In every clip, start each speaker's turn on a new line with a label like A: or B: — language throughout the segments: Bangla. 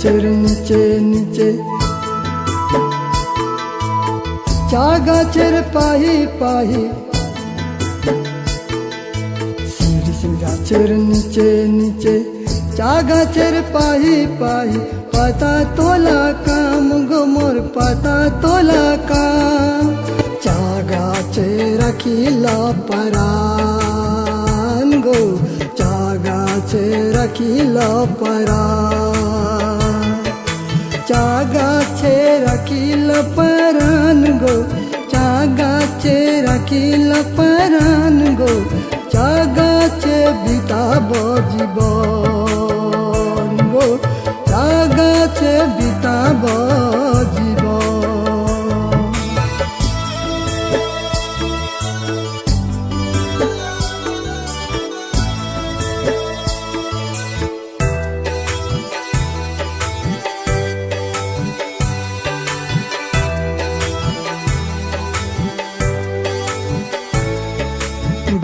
A: গাছের নিচে নিচে, চা গাছের পাহি পাহি, শিরিষ গাছের নিচে নিচে, চা গাছের পাহি পাহি, পাতা তোলা কাম গো মোর পাতা তোলা কাম, চা গাছে রাখিলা পরাণ গো, চা গাছে রাখিলা পরাণ, চা গাছে রাখিলা পরাণ গো, চা গাছে রাখিলা পরাণ গো, চা গাছে বিতাব জীবন গো, চা গাছে বিতাব জীবন।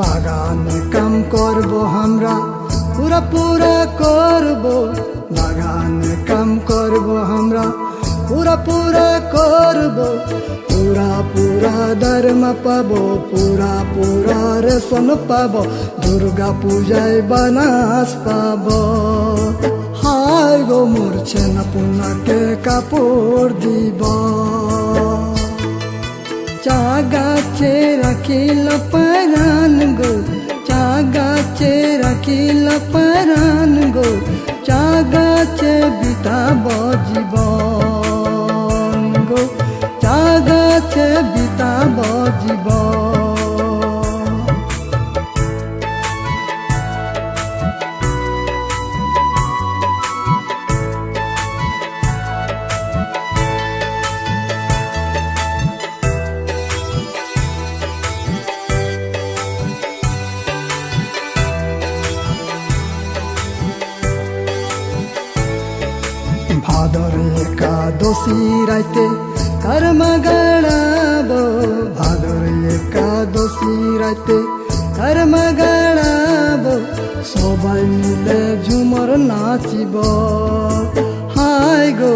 A: বাগানে কাম করব আমরা, পুরা পুরা করব, বাগানে কাম করব আমরা, পুরা পুরা করব, পুরা পুরা ধর্ম পাব, পুরা পুরা রেশন পাব, দুর্গা পূজায় বানাস পাব। হায় গো মরছে না পুনাকে কাপড় দিব, চা গাছে রাখিল পরাণ গো, চা গাছে রাখিল পরাণ গো, চা গাছে বিতাব জীবন গো, চা গাছে বিতাব জীবন। ভাদর একাদশী রাইতে কর্মা গাড়াব, ভাদর একাদশী রাইতে কর্মা গাড়াব, সবাই মিলে ঝুমর নাচিব। হায় গো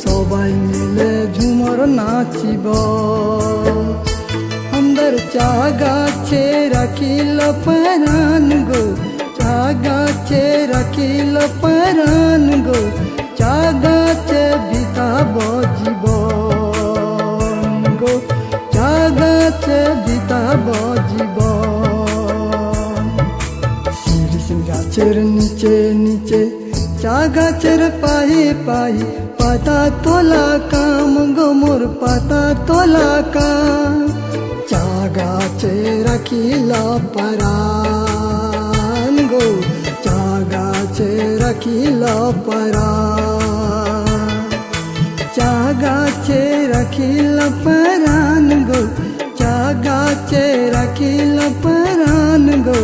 A: সবাই মিলে ঝুমর নাচিব। আমাদের চা গাছে রাখিল পরাণ গো, চা গাছে রাখিল পরাণ গো, চা গাছে বিতাব জীবন গো, চা গাছে বিতাব জীবন। শিরিষ গাছের নিচে নিচে, চা গাছের পাহি পাহি, পাতা তোলা কাম গো মোর পাতা তোলা কাম, চা গাছে রাখিলা পরাণ গো, চা গাছে রাখিলা পরাণ, চা গাছে রাখিলা পরাণ গো, চা গাছে রাখিলা পরাণ গো,